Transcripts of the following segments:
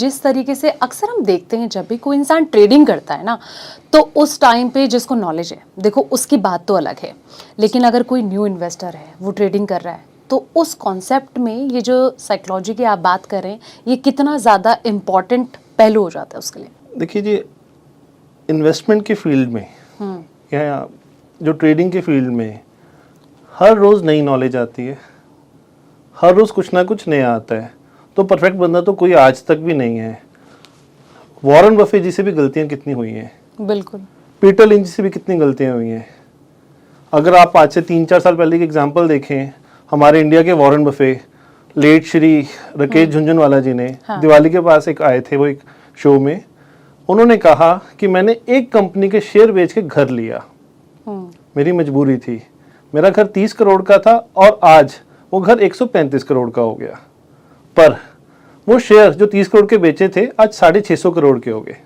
जिस तरीके से अक्सर हम देखते हैं जब भी कोई इंसान ट्रेडिंग करता है ना, तो उस टाइम पे जिसको नॉलेज है, देखो उसकी बात तो अलग है, लेकिन अगर कोई न्यू इन्वेस्टर है वो ट्रेडिंग कर रहा है, तो उस कॉन्सेप्ट में ये जो साइकोलॉजी की आप बात कर रहे हैं, ये कितना ज़्यादा इम्पॉर्टेंट पहलू हो जाता है उसके लिए? देखिए जी, इन्वेस्टमेंट के फील्ड में या जो ट्रेडिंग के फील्ड में हर रोज़ नई नॉलेज आती है, हर रोज़ कुछ ना कुछ नया आता है। तो परफेक्ट बंदा तो कोई आज तक भी नहीं है। वॉरेन बफेट जी से भी गलतियाँ कितनी हुई हैं, बिल्कुल। पीटर लिंच से भी कितनी गलतियाँ हुई हैं। अगर आप आज से 3-4 साल पहले की एग्जांपल देखें, हमारे इंडिया के Warren Buffett late Shri Rakesh Jhunjhunwala ji ने दिवाली के पास एक आए थे, वो एक शो में उन्होंने कहा कि मैंने एक कंपनी के शेयर बेच के घर लिया, मेरी मजबूरी थी, मेरा घर 30 करोड़ का था और आज वो घर 135 करोड़ का हो गया, पर वो शेयर जो 30 करोड़ के बेचे थे आज 650 करोड़ के हो गए।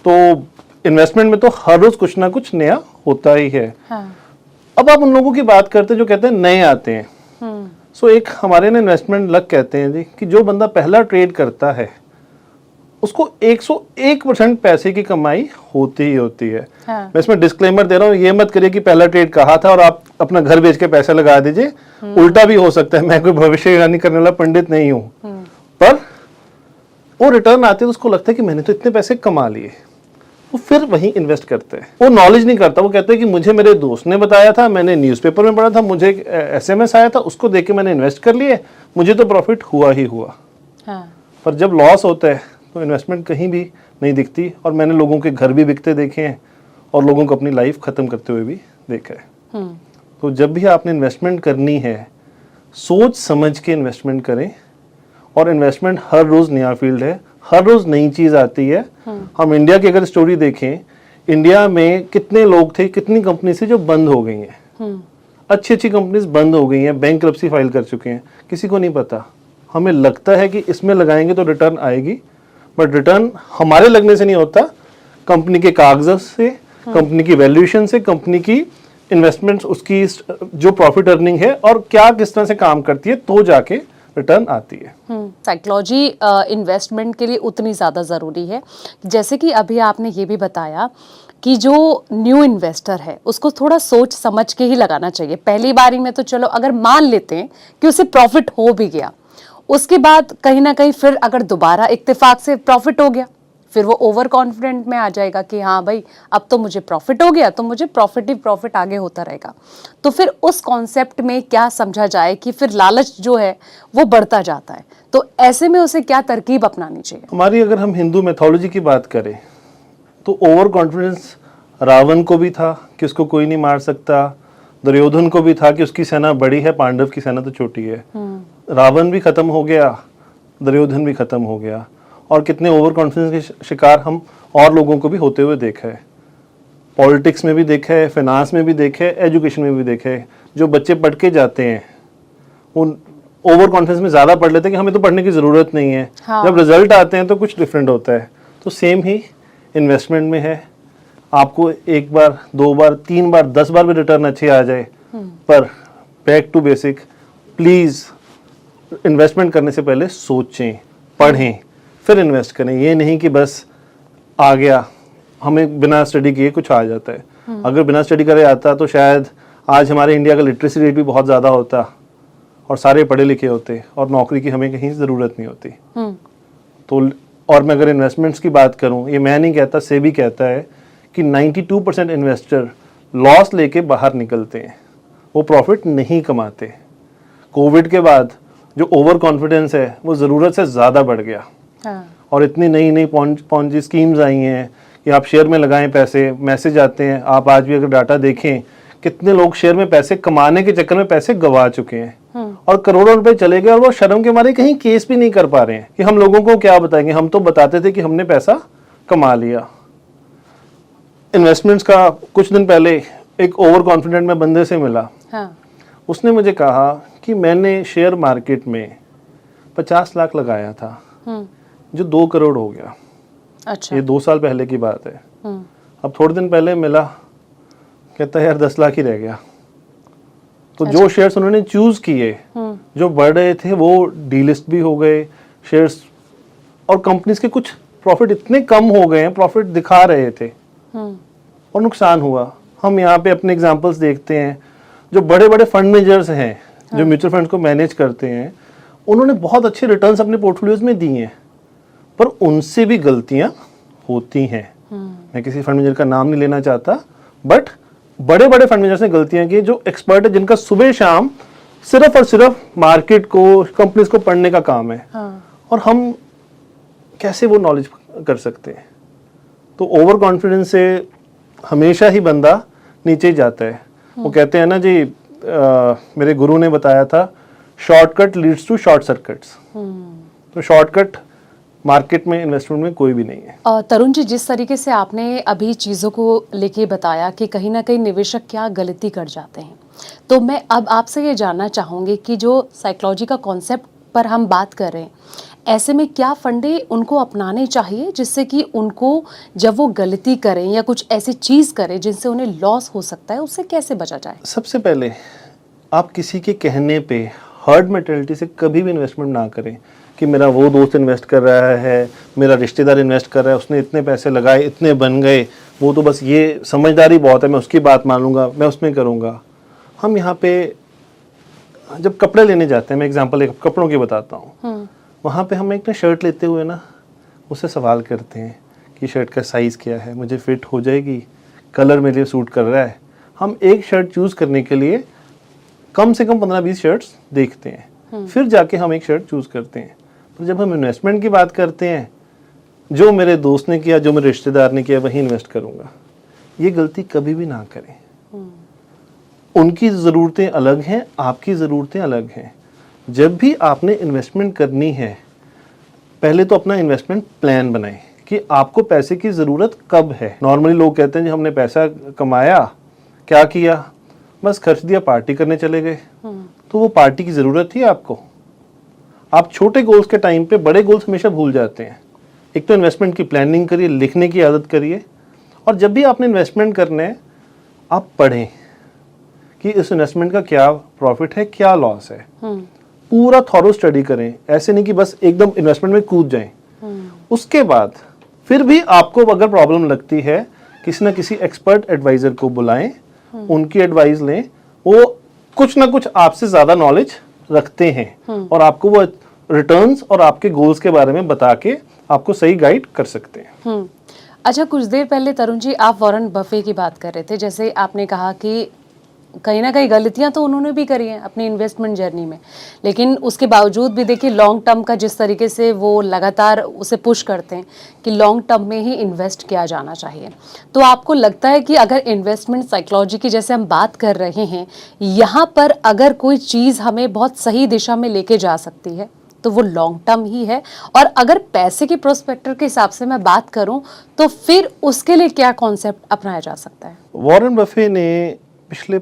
तो इन्वेस्टमेंट में तो हर रोज कुछ ना कुछ नया होता ही है। अब आप उन लोगों की बात करते हैं जो कहते हैं नए आते हैं। सो एक हमारे ना इन्वेस्टमेंट लक कहते हैं जी कि जो बंदा पहला ट्रेड करता है उसको 101% पैसे की कमाई होती ही होती है। मैं इसमें डिस्क्लेमर दे रहा हूँ, ये मत करिए कि पहला ट्रेड कहा था और आप अपना घर बेच के पैसा लगा दीजिए, उल्टा भी हो सकता है। मैं कोई भविष्यवाणी करने वाला पंडित नहीं हूँ, पर वो रिटर्न आते तो उसको लगता है कि मैंने तो इतने पैसे कमा लिए, वो फिर वहीं इन्वेस्ट करते हैं। वो नॉलेज नहीं करता, वो कहते हैं कि मुझे मेरे दोस्त ने बताया था, मैंने न्यूज़पेपर में पढ़ा था, मुझे SMS आया था, उसको देख के मैंने इन्वेस्ट कर लिए, मुझे तो प्रॉफिट हुआ ही हुआ। पर जब लॉस होता है तो इन्वेस्टमेंट कहीं भी नहीं दिखती। और मैंने लोगों के घर भी बिकते देखे हैं और लोगों को अपनी लाइफ ख़त्म करते हुए भी देखा है। तो जब भी आपने इन्वेस्टमेंट करनी है, सोच समझ के इन्वेस्टमेंट करें। और इन्वेस्टमेंट हर रोज़ नया फील्ड है, हर रोज़ नई चीज़ आती है। हम इंडिया की अगर स्टोरी देखें, इंडिया में कितने लोग थे, कितनी कंपनी से जो बंद हो गई हैं, अच्छी अच्छी कंपनीज बंद हो गई हैं, बैंक्रप्सी फाइल कर चुके हैं, किसी को नहीं पता। हमें लगता है कि इसमें लगाएंगे तो रिटर्न आएगी, बट रिटर्न हमारे लगने से नहीं होता, कंपनी के कागजात से, कंपनी की वैल्यूएशन से, कंपनी की इन्वेस्टमेंट्स, उसकी जो प्रॉफिट अर्निंग है और क्या किस तरह से काम करती है, तो जाके रिटर्न आती है। साइकोलॉजी इन्वेस्टमेंट के लिए उतनी ज़्यादा ज़रूरी है। जैसे कि अभी आपने ये भी बताया कि जो न्यू इन्वेस्टर है उसको थोड़ा सोच समझ के ही लगाना चाहिए। पहली बारी में तो चलो अगर मान लेते हैं कि उसे प्रॉफिट हो भी गया, उसके बाद कहीं ना कहीं फिर अगर दोबारा इत्तेफाक से प्रॉफिट हो गया, फिर वो ओवर कॉन्फिडेंट में आ जाएगा कि हाँ भाई अब तो मुझे प्रॉफिट हो गया, तो मुझे प्रॉफिट ही प्रॉफिट आगे होता रहेगा। तो फिर उस कॉन्सेप्ट में क्या समझा जाए कि फिर लालच जो है वो बढ़ता जाता है, तो ऐसे में उसे क्या तरकीब अपनानी चाहिए? हमारी अगर हम हिंदू मैथोलॉजी की बात करें तो ओवर कॉन्फिडेंस रावण को भी था कि उसको कोई नहीं मार सकता, दुर्योधन को भी था कि उसकी सेना बड़ी है, पांडव की सेना तो छोटी है। रावण भी खत्म हो गया, दुर्योधन भी खत्म हो गया। और कितने ओवर कॉन्फिडेंस के शिकार हम और लोगों को भी होते हुए देखा है। पॉलिटिक्स में भी देखा है, फाइनेंस में भी देखा है, एजुकेशन में भी देखा है। जो बच्चे पढ़ के जाते हैं वो ओवर कॉन्फिडेंस में ज़्यादा पढ़ लेते हैं कि हमें तो पढ़ने की ज़रूरत नहीं है। जब रिजल्ट आते हैं तो कुछ डिफरेंट होता है। तो सेम ही इन्वेस्टमेंट में है, आपको एक बार, 2 बार, 3 बार, 10 बार भी रिटर्न अच्छे आ जाए, पर back to basic, please investment करने से पहले सोचें, पढ़ें, फिर इन्वेस्ट करें। ये नहीं कि बस आ गया, हमें बिना स्टडी किए कुछ आ जाता है। अगर बिना स्टडी करे आता तो शायद आज हमारे इंडिया का लिटरेसी रेट भी बहुत ज़्यादा होता और सारे पढ़े लिखे होते और नौकरी की हमें कहीं ज़रूरत नहीं होती। तो और मैं अगर इन्वेस्टमेंट्स की बात करूं, ये मैं नहीं कहता, सेबी कहता है कि 92% इन्वेस्टर लॉस लेके बाहर निकलते हैं, वो प्रॉफिट नहीं कमाते। कोविड के बाद जो ओवर कॉन्फिडेंस है वो ज़रूरत से ज़्यादा बढ़ गया। और इतनी नई नई पॉन्जी स्कीम्स आई हैं कि आप शेयर में लगाएं पैसे, मैसेज आते हैं। आप आज भी अगर डाटा देखें, कितने लोग शेयर में पैसे कमाने के चक्कर में पैसे गंवा चुके हैं और करोड़ों रुपए चले गए और वो शर्म के मारे कहीं केस भी नहीं कर पा रहे हैं कि हम लोगों को क्या बताएंगे, हम तो बताते थे कि हमने पैसा कमा लिया। इन्वेस्टमेंट्स का कुछ दिन पहले एक ओवर कॉन्फिडेंट में बंदे से मिला। उसने मुझे कहा कि मैंने शेयर मार्केट में 50 लाख लगाया था, जो 2 करोड़ हो गया। अच्छा। ये 2 साल पहले की बात है। अब थोड़े दिन पहले मिला, कहता है यार 10 लाख ही रह गया। तो जो शेयर्स उन्होंने चूज किए, जो बढ़ रहे थे, वो डीलिस्ट भी हो गए, शेयर्स और कंपनीज के कुछ प्रॉफिट इतने कम हो गए हैं, प्रॉफिट दिखा रहे थे और नुकसान हुआ। हम यहाँ पे अपने एग्जांपल्स देखते हैं, जो बड़े बड़े फंड मैनेजर्स हैं, जो म्यूचुअल फंड को मैनेज करते हैं, उन्होंने बहुत अच्छे रिटर्न्स अपने पोर्टफोलियोज में दिए हैं, पर उनसे भी गलतियां होती हैं। मैं किसी फंड मैनेजर का नाम नहीं लेना चाहता, बट बड़े बड़े फंड मैनेजर्स ने गलतियां की, जो एक्सपर्ट है, जिनका सुबह शाम सिर्फ और सिर्फ मार्केट को, कंपनीज को पढ़ने का काम है। और हम कैसे वो नॉलेज कर सकते हैं? तो ओवर कॉन्फिडेंस से हमेशा ही बंदा नीचे ही जाता है। वो कहते हैं ना जी, मेरे गुरु ने बताया था, shortcut leads to short circuits. तो शॉर्टकट मार्केट में, इन्वेस्टमेंट में कोई भी नहीं है। तरुण जी, जिस तरीके से आपने अभी चीज़ों को लेके बताया कि कहीं ना कहीं निवेशक क्या गलती कर जाते हैं, तो मैं अब आपसे ये जानना चाहूँगी कि जो साइकोलॉजी का कॉन्सेप्ट पर हम बात कर रहे हैं, ऐसे में क्या फंडे उनको अपनाने चाहिए जिससे कि उनको जब वो गलती करें या कुछ ऐसी चीज़ करें जिनसे उन्हें लॉस हो सकता है, उससे कैसे बचा जाए? सबसे पहले आप किसी के कहने पे, हर्ड मेंटालिटी से कभी भी इन्वेस्टमेंट ना करें कि मेरा वो दोस्त इन्वेस्ट कर रहा है, मेरा रिश्तेदार इन्वेस्ट कर रहा है, उसने इतने पैसे लगाए, इतने बन गए, वो तो बस ये समझदारी बहुत है, मैं उसकी बात मानूंगा, मैं उसमें करूंगा। हम यहाँ पे जब कपड़े लेने जाते हैं, मैं एग्जांपल एक कपड़ों की बताता हूँ, वहाँ पे हम एक ना शर्ट लेते हुए ना उससे सवाल करते हैं कि शर्ट का साइज़ क्या है, मुझे फिट हो जाएगी, कलर मेरे लिए सूट कर रहा है। हम एक शर्ट चूज़ करने के लिए कम से कम 15-20 शर्ट्स देखते हैं, फिर जाके हम एक शर्ट चूज़ करते हैं। तो जब हम इन्वेस्टमेंट की बात करते हैं, जो मेरे दोस्त ने किया, जो मेरे रिश्तेदार ने किया, वही इन्वेस्ट करूँगा। ये गलती कभी भी ना करें। उनकी ज़रूरतें अलग हैं, आपकी ज़रूरतें अलग हैं। जब भी आपने इन्वेस्टमेंट करनी है, पहले तो अपना इन्वेस्टमेंट प्लान बनाएं कि आपको पैसे की ज़रूरत कब है। नॉर्मली लोग कहते हैं जी हमने पैसा कमाया, क्या किया, बस खर्च दिया, पार्टी करने चले गए। तो वो पार्टी की ज़रूरत थी आपको? आप छोटे गोल्स के टाइम पे बड़े गोल्स हमेशा भूल जाते हैं। एक तो इन्वेस्टमेंट की प्लानिंग करिए, लिखने की आदत करिए, और जब भी आपने इन्वेस्टमेंट करना है, आप पढ़ें कि इस इन्वेस्टमेंट का क्या प्रॉफिट है, क्या लॉस है। पूरा थॉरो स्टडी करें, ऐसे नहीं कि बस एकदम इन्वेस्टमेंट में कूद जाएं। उसके बाद फिर भी आपको अगर प्रॉब्लम लगती है, किसी ना किसी एक्सपर्ट एडवाइजर को बुलाएं, उनकी एडवाइस लें। वो कुछ ना कुछ आपसे ज़्यादा नॉलेज रखते हैं और आपको वो रिटर्न्स और आपके गोल्स के बारे में बता के आपको सही गाइड कर सकते हैं। अच्छा, कुछ देर पहले तरुण जी आप वॉरेन बफे की बात कर रहे थे। जैसे आपने कहा कि कहीं ना कहीं गलतियां तो उन्होंने भी करी हैं अपनी इन्वेस्टमेंट जर्नी में, लेकिन उसके बावजूद भी देखिए लॉन्ग टर्म का जिस तरीके से वो लगातार उसे पुश करते हैं कि लॉन्ग टर्म में ही इन्वेस्ट किया जाना चाहिए। तो आपको लगता है कि अगर इन्वेस्टमेंट साइकोलॉजी की जैसे हम बात कर रहे हैं, यहाँ पर अगर कोई चीज़ हमें बहुत सही दिशा में लेके जा सकती है तो वो लॉन्ग टर्म ही है, और अगर पैसे के प्रोस्पेक्टर के हिसाब से मैं बात करूं तो फिर उसके लिए क्या कॉन्सेप्ट अपनाया जा सकता है? वॉरेन बफे ने पिछले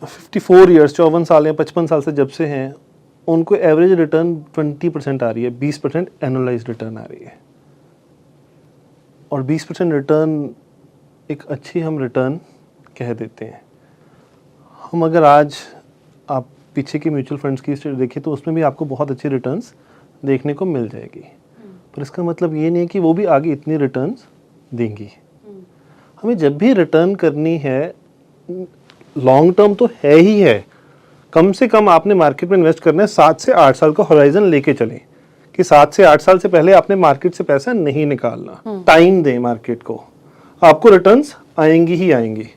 54 ईयर्स, 54 साल या 55 साल से जब से हैं, उनको एवरेज रिटर्न 20% आ रही है, 20% एनुअलाइज रिटर्न आ रही है। और 20% रिटर्न एक अच्छी हम रिटर्न कह देते हैं। हम अगर आज आप पीछे की म्यूचुअल फंड्स की हिस्ट्री देखें तो उसमें भी आपको बहुत अच्छी रिटर्न्स देखने को मिल जाएगी, पर इसका मतलब ये नहीं है कि वो भी आगे इतनी रिटर्न्स देंगी। हमें जब भी रिटर्न करनी है, लॉन्ग टर्म तो है ही है, कम से कम आपने मार्केट में इन्वेस्ट करना है 7 से 8 साल का होराइजन लेके चलें कि 7 से 8 साल से पहले आपने मार्केट से पैसा नहीं निकालना। टाइम दें मार्केट को, आपको रिटर्न्स आएंगी ही आएंगी।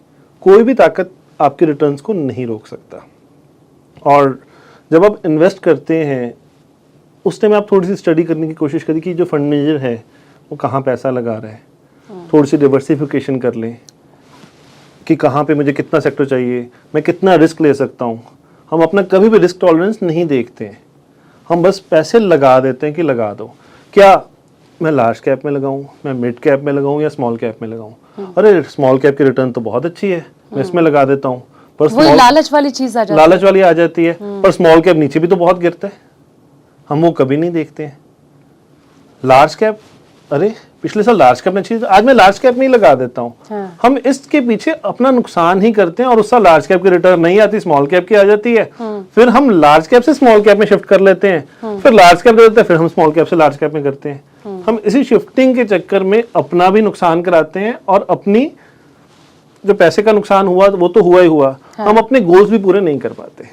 कोई भी ताकत आपके रिटर्न्स को नहीं रोक सकता। और जब आप इन्वेस्ट करते हैं उस टाइम आप थोड़ी सी स्टडी करने की कोशिश करिए कि जो फंड मैनेजर है वो कहाँ पैसा लगा रहा है। थोड़ी सी डिवर्सिफिकेशन कर लें कि कहाँ पे मुझे कितना सेक्टर चाहिए, मैं कितना रिस्क ले सकता हूँ। हम अपना कभी भी रिस्क टॉलरेंस नहीं देखते हैं, हम बस पैसे लगा देते हैं कि लगा दो। क्या मैं लार्ज कैप में लगाऊं, मैं मिड कैप में लगाऊं या स्मॉल कैप में लगाऊं? अरे स्मॉल कैप की रिटर्न तो बहुत अच्छी है, मैं इसमें लगा देता हूं। पर वही लालच वाली चीज आ जाती है, लालच वाली आ जाती है। पर स्मॉल कैप नीचे भी तो बहुत गिरता है, हम वो कभी नहीं देखते हैं। लार्ज कैप, अरे पिछले साल लार्ज कैप में अच्छी, आज मैं लार्ज कैप में ही लगा देता हूँ। हाँ। हम इसके पीछे अपना नुकसान ही करते हैं और उस साल लार्ज कैप की रिटर्न नहीं आती, स्मॉल कैप की आ जाती है। फिर हम लार्ज कैप से स्मॉल कैप में शिफ्ट कर लेते हैं, फिर लार्ज कैप दे देते हैं, फिर हम स्मॉल कैप से लार्ज कैप में करते हैं। हम इसी शिफ्टिंग के चक्कर में अपना भी नुकसान कराते हैं और अपनी जो पैसे का नुकसान हुआ वो तो हुआ ही हुआ, हम अपने गोल्स भी पूरे नहीं कर पाते।